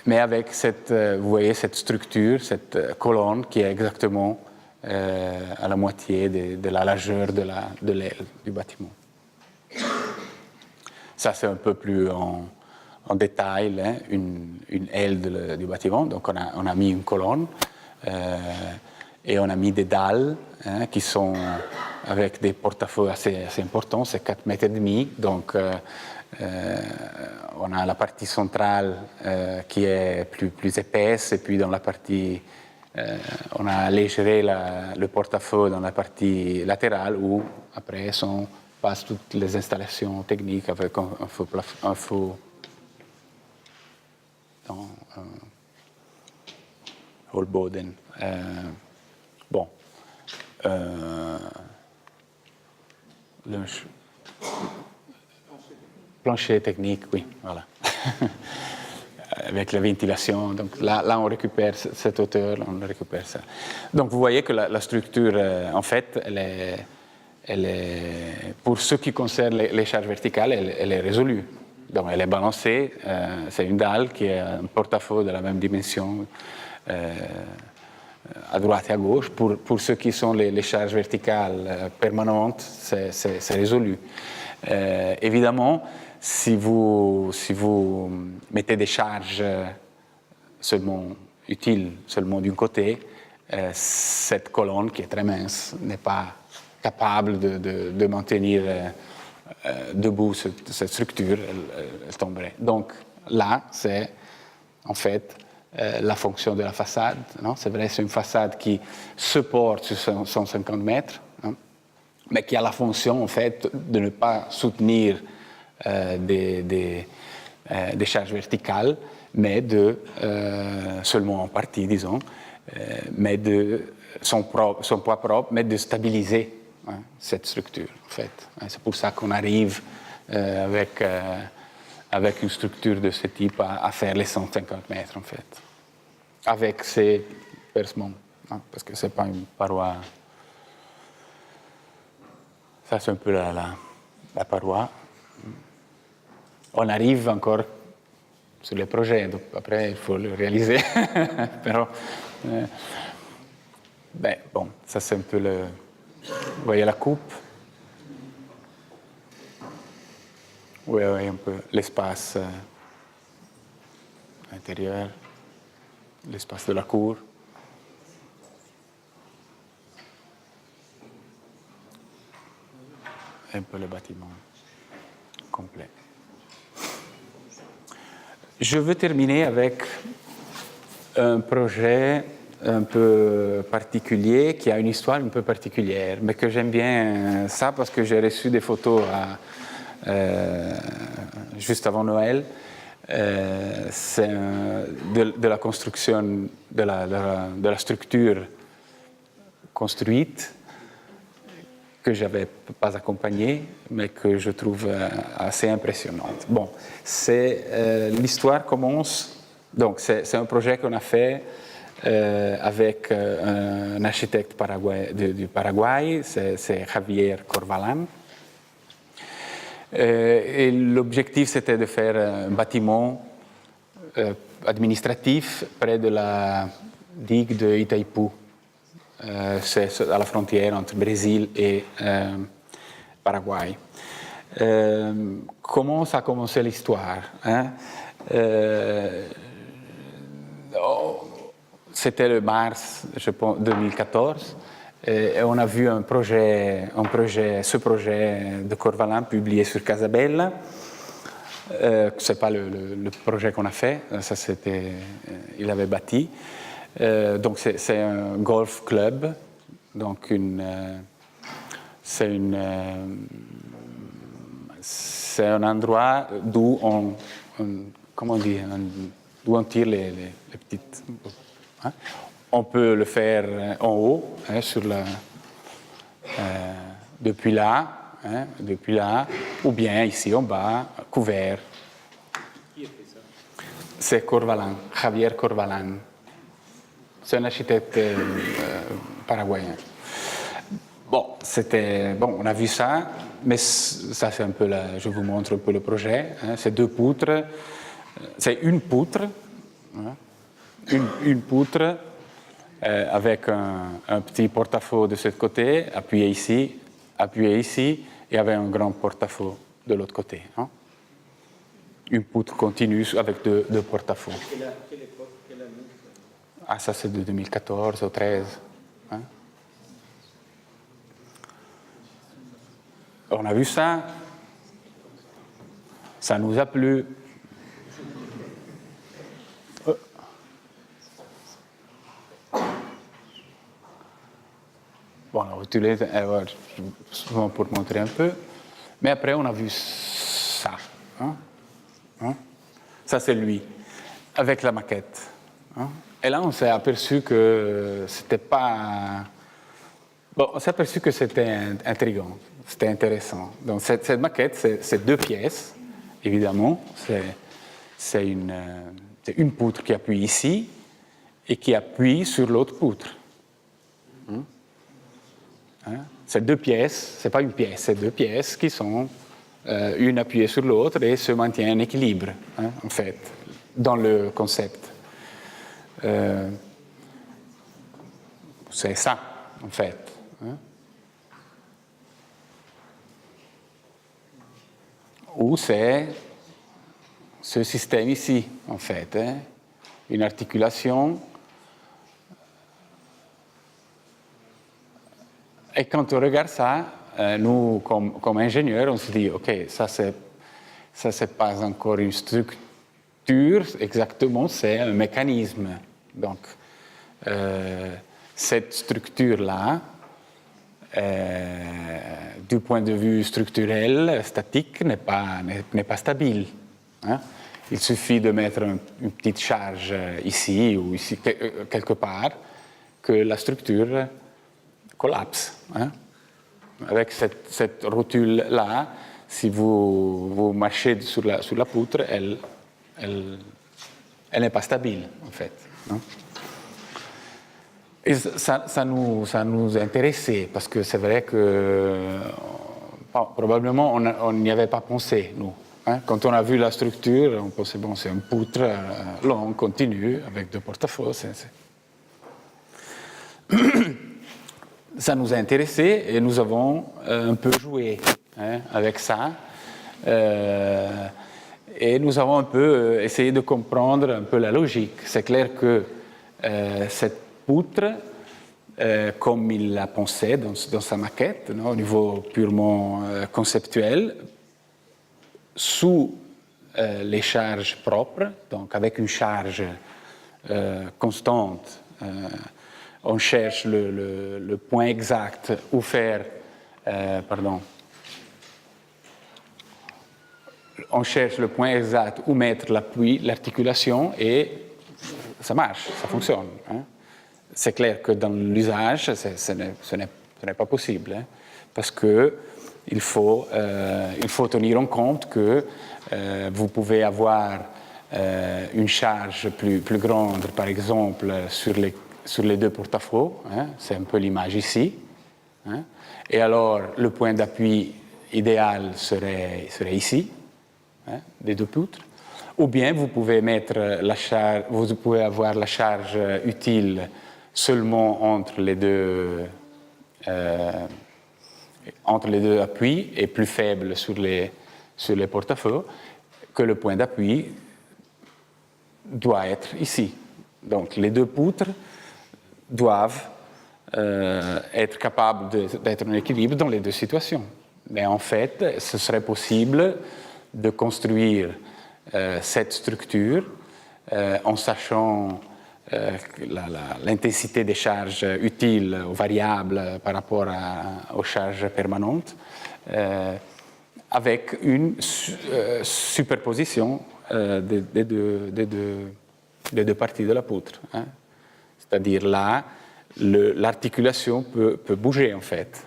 mais avec vous voyez cette structure, cette colonne qui est exactement à la moitié de la largeur de l'aile du bâtiment. Ça c'est un peu plus en détail, hein, une aile du bâtiment. Donc on a mis une colonne et on a mis des dalles, hein, qui sont avec des porte-à-feu assez importants, c'est 4,5 mètres. Donc on a la partie centrale qui est plus épaisse, et puis dans la partie, on a allégé le porte-à-feu dans la partie latérale où après passent toutes les installations techniques avec un feu dans Holboden. Bon. Plancher technique, oui, voilà. Avec la ventilation. Donc là, on récupère cette hauteur, on récupère ça. Donc vous voyez que la structure, en fait, elle est, pour ce qui concerne les charges verticales, elle est résolue. Donc elle est balancée, c'est une dalle qui est un porte-à-feu de la même dimension à droite et à gauche. Pour ceux qui sont les charges verticales permanentes, c'est résolu. Évidemment, si vous mettez des charges seulement utiles, seulement d'un côté, cette colonne qui est très mince n'est pas capable de maintenir debout cette structure, elle tomberait. Donc là, c'est en fait la fonction de la façade. C'est vrai, c'est une façade qui se porte sur 150 mètres, hein, mais qui a la fonction en fait de ne pas soutenir des charges verticales, mais seulement en partie, disons, mais de son poids propre, mais de stabiliser, hein, cette structure, en fait. C'est pour ça qu'on arrive avec une structure de ce type à faire les 150 mètres, en fait, avec ces percements, hein, parce que ce n'est pas une paroi. Ça, c'est un peu la paroi. On arrive encore sur les projets, donc après, il faut le réaliser. Pero, bon, ça, c'est un peu vous voyez la coupe. Vous voyez un peu l'espace intérieur, l'espace de la cour. Un peu le bâtiment complet. Je veux terminer avec un projet un peu particulier, qui a une histoire un peu particulière, mais que j'aime bien ça parce que j'ai reçu des photos juste avant Noël. C'est de la construction de la structure construite, que je n'avais pas accompagnée, mais que je trouve assez impressionnante. Bon, l'histoire commence, donc c'est un projet qu'on a fait avec un architecte du Paraguay, c'est Javier Corvalán. Et l'objectif, c'était de faire un bâtiment administratif près de la digue de Itaipú. C'est à la frontière entre Brésil et Paraguay. Comment ça a commencé l'histoire, hein? C'était le mars, je pense, 2014, et on a vu ce projet de Corvalán publié sur Casabella. Ce n'est pas le projet qu'on a fait, ça il avait bâti. Donc c'est un golf club, donc c'est un endroit d'où d'où on tire les petites. Hein? On peut le faire en haut, hein, depuis là, ou bien ici en bas, couvert. Qui a fait ça? c'est Corvalán, Javier Corvalán. C'est un architecte paraguayen. Bon, on a vu ça, mais ça c'est un peu je vous montre un peu le projet. Hein, c'est 2 poutres, c'est une poutre, hein, une poutre avec un petit porte-à-faux de ce côté, appuyé ici, et avec un grand porte-à-faux de l'autre côté. Hein. Une poutre continue avec deux porte-à-faux. Quelle époque, quelle année? Ah, ça c'est de 2014 ou 2013. Hein. On a vu ça, ça nous a plu. Bon, on a utilisé souvent pour montrer un peu, mais après on a vu ça. Hein? Hein? Ça c'est lui, avec la maquette. Hein? Et là on s'est aperçu que c'était pas... Bon, on s'est aperçu que c'était intriguant, c'était intéressant. Donc cette maquette, c'est 2 pièces, évidemment. C'est une poutre qui appuie ici et qui appuie sur l'autre poutre. Hein? C'est 2 pièces, c'est pas une pièce, c'est 2 pièces qui sont une appuyée sur l'autre et se maintiennent en équilibre, hein, en fait, dans le concept. C'est ça, en fait. Hein? Ou c'est ce système ici, en fait, hein? Une articulation. Et quand on regarde ça, nous, comme ingénieurs, on se dit, OK, ça c'est pas encore une structure, exactement, c'est un mécanisme. Donc, cette structure-là, du point de vue structurel, statique, n'est pas stable. Hein? Il suffit de mettre une petite charge ici ou ici, quelque part, que la structure collapse. Hein? Avec cette rotule-là, si vous marchez sur la poutre, elle n'est pas stable, en fait. Hein? Et ça nous intéressait, parce que c'est vrai que probablement on n'y avait pas pensé, nous. Hein? Quand on a vu la structure, on pensait, bon, c'est une poutre longue, continue, avec 2 porte-à-faux. Ça nous a intéressé et nous avons un peu joué, hein, avec ça. Et nous avons un peu essayé de comprendre un peu la logique. C'est clair que cette poutre, comme il l'a pensé dans sa maquette, non, au niveau purement conceptuel, sous les charges propres, donc avec une charge constante, on cherche le point exact où faire, on cherche le point exact où mettre l'appui, l'articulation, et ça marche, ça fonctionne. Hein. C'est clair que dans l'usage, ce n'est pas possible, hein, parce qu'il faut tenir en compte que vous pouvez avoir une charge plus grande, par exemple, sur les 2 porte-à-faux, hein, c'est un peu l'image ici, hein, et alors le point d'appui idéal serait ici, hein, des 2 poutres, ou bien vous pouvez vous pouvez avoir la charge utile seulement entre les deux appuis et plus faible sur les porte-à-faux, que le point d'appui doit être ici. Donc les 2 poutres doivent être capables d'être en équilibre dans les 2 situations. Mais en fait, ce serait possible de construire cette structure en sachant l'intensité des charges utiles ou variables par rapport aux charges permanentes, avec une superposition des deux parties de la poutre. Hein. C'est-à-dire là, l'articulation peut bouger, en fait.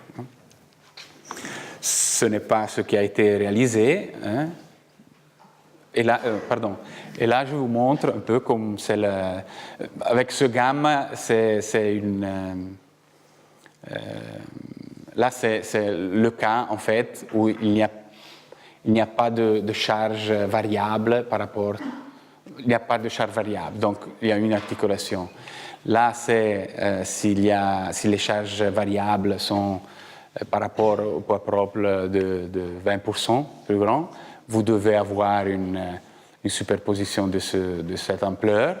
Ce n'est pas ce qui a été réalisé. Hein. Et là, Et là, je vous montre un peu comme c'est avec ce gamme, c'est une... là, c'est le cas, en fait, où il n'y a pas de charge variable par rapport... Il n'y a pas de charge variable, donc il y a une articulation. Là, c'est si les charges variables sont par rapport au poids propre de 20% plus grand, vous devez avoir une superposition de cette ampleur.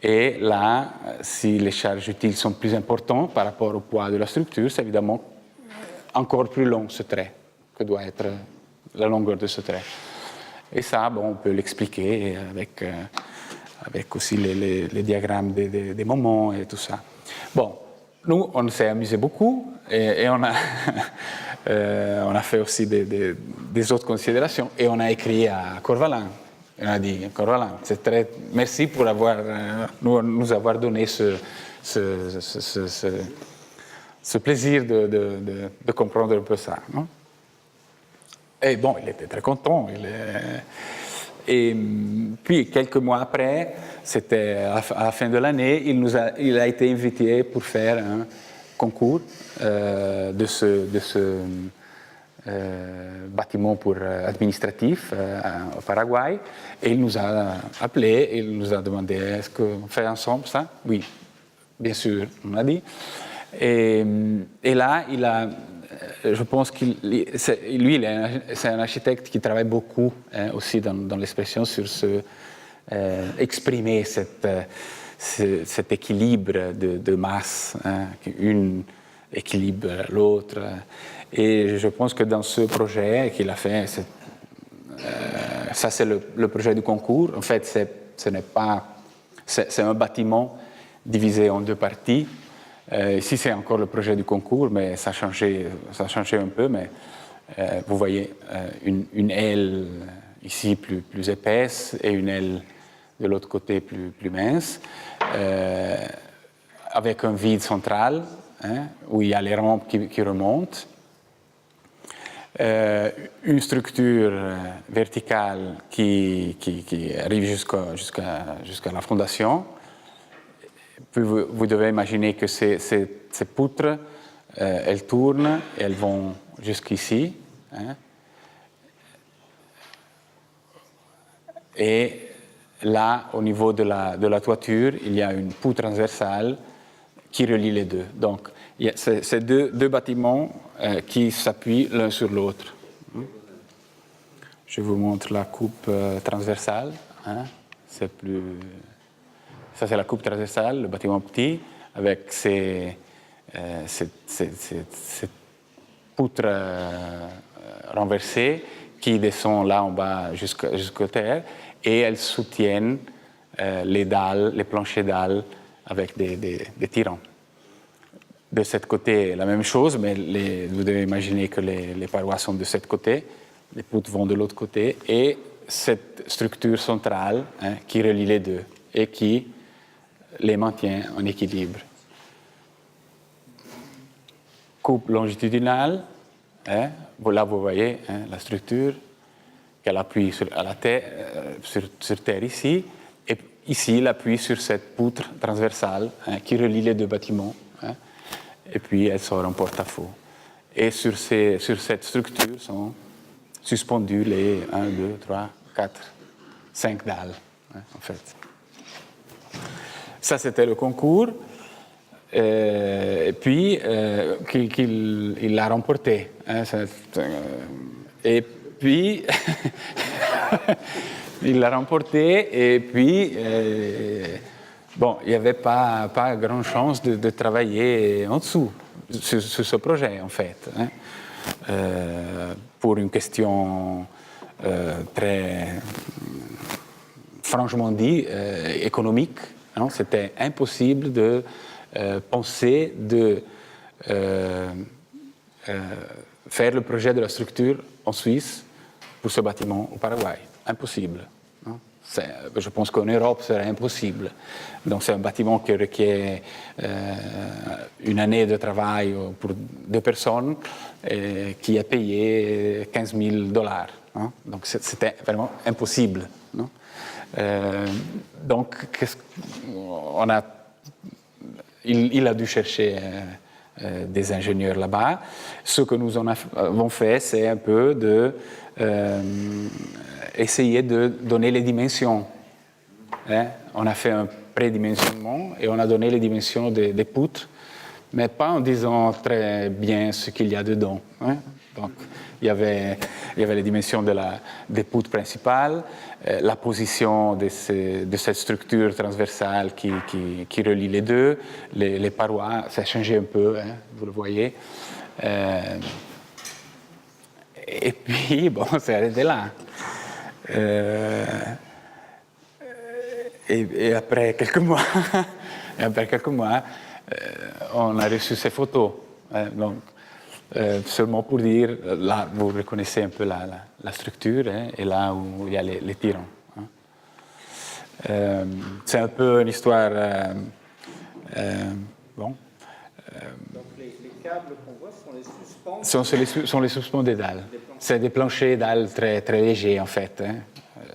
Et là, si les charges utiles sont plus importantes par rapport au poids de la structure, c'est évidemment encore plus long ce trait que doit être la longueur de ce trait. Et ça, bon, on peut l'expliquer avec aussi les diagrammes des moments et tout ça. Bon, nous, on s'est amusé beaucoup et on a fait aussi des autres considérations et on a écrit à Corvalin. On a dit, Corvalin, merci pour nous avoir donné ce plaisir de comprendre un peu ça. Non? Et bon, il était très content. Et puis, quelques mois après, c'était à la fin de l'année, il a été invité pour faire un concours de ce bâtiment administratif au Paraguay. Et il nous a appelés et il nous a demandé, est-ce qu'on fait ensemble ça? Oui, bien sûr, on a dit. Et là, je pense que c'est un architecte qui travaille beaucoup aussi dans l'expression sur exprimer cet équilibre de masse, une équilibre l'autre. Et je pense que dans ce projet qu'il a fait, ça c'est le projet du concours. En fait, c'est un bâtiment divisé en deux parties. Ici, c'est encore le projet du concours, mais ça a changé un peu. Mais vous voyez une aile ici plus épaisse et une aile de l'autre côté plus mince, avec un vide central où il y a les rampes qui remontent. Une structure verticale qui arrive jusqu'à la fondation. Puis vous devez imaginer que ces poutres, elles tournent et elles vont jusqu'ici. Et là, au niveau de la toiture, il y a une poutre transversale qui relie les deux. Donc, il y a ces deux bâtiments qui s'appuient l'un sur l'autre. Je vous montre la coupe transversale. Ça, c'est la coupe transversale, le bâtiment petit, avec ces poutres renversées qui descendent là en bas jusqu'à terre, et elles soutiennent les planchers dalles avec des tirants. De ce côté, la même chose, mais vous devez imaginer que les parois sont de ce côté, les poutres vont de l'autre côté, et cette structure centrale qui relie les deux et qui les maintient en équilibre. Coupe longitudinale, là vous voyez la structure qu'elle appuie sur terre ici, et ici l'appui sur cette poutre transversale qui relie les deux bâtiments, et puis elle sort en porte-à-faux. Et sur cette structure sont suspendues les 1, 2, 3, 4, 5 dalles, en fait. Ça, c'était le concours, et puis qu'il l'a remporté. Et puis, il l'a remporté, et puis, bon, il n'y avait pas grande chance de travailler en dessous, sur ce projet, en fait. Pour une question très, franchement dit, économique. C'était impossible de penser de faire le projet de la structure en Suisse pour ce bâtiment au Paraguay. Impossible. Je pense qu'en Europe, ce serait impossible. Donc, c'est un bâtiment qui requiert une année de travail pour 2 personnes et qui a payé $15,000. Donc, c'était vraiment impossible. Donc, il a dû chercher des ingénieurs là-bas. Ce que nous avons fait, c'est un peu essayer de donner les dimensions. On a fait un prédimensionnement et on a donné les dimensions des poutres, mais pas en disant très bien ce qu'il y a dedans. Donc, il y avait les dimensions des poutres principales, la position de cette structure transversale qui relie les deux, les parois, ça a changé un peu, vous le voyez. Et puis, bon, c'est arrêté là. Et après quelques mois, on a reçu ces photos. Donc, seulement pour dire, là, vous reconnaissez un peu la structure, et là où il y a les tirants. C'est un peu une histoire. Bon. Donc les câbles qu'on voit sont les suspens. Sont les suspens des dalles. C'est des planchers dalles très, très légers, en fait.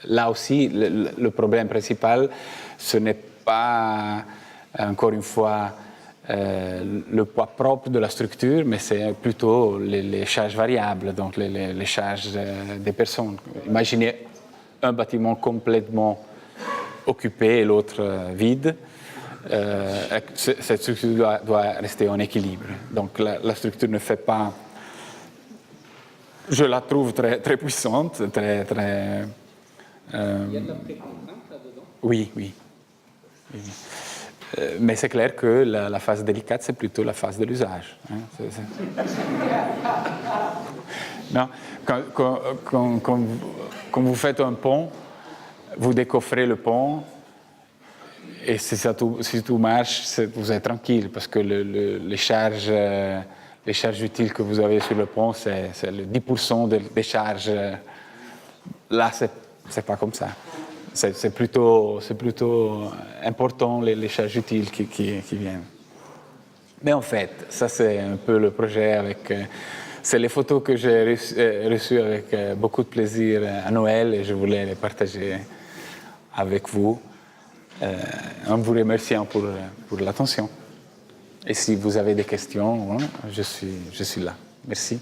Là aussi, le problème principal, ce n'est pas, encore une fois, le poids propre de la structure, mais c'est plutôt les charges variables, donc les charges des personnes. Imaginez un bâtiment complètement occupé et l'autre vide. Cette structure doit rester en équilibre. Donc la structure ne fait pas... Je la trouve très, très puissante, très... très Il y a de la précontrainte là-dedans? Oui. Mais c'est clair que la phase délicate, c'est plutôt la phase de l'usage. Non, quand vous faites un pont, vous décoffrez le pont, et si tout marche, vous êtes tranquille, parce que les charges utiles que vous avez sur le pont, c'est le 10% des charges. Là, c'est pas comme ça. C'est plutôt important les charges utiles qui viennent. Mais en fait, ça c'est un peu le projet c'est les photos que j'ai reçues avec beaucoup de plaisir à Noël et je voulais les partager avec vous en vous remerciant pour l'attention. Et si vous avez des questions, je suis là. Merci.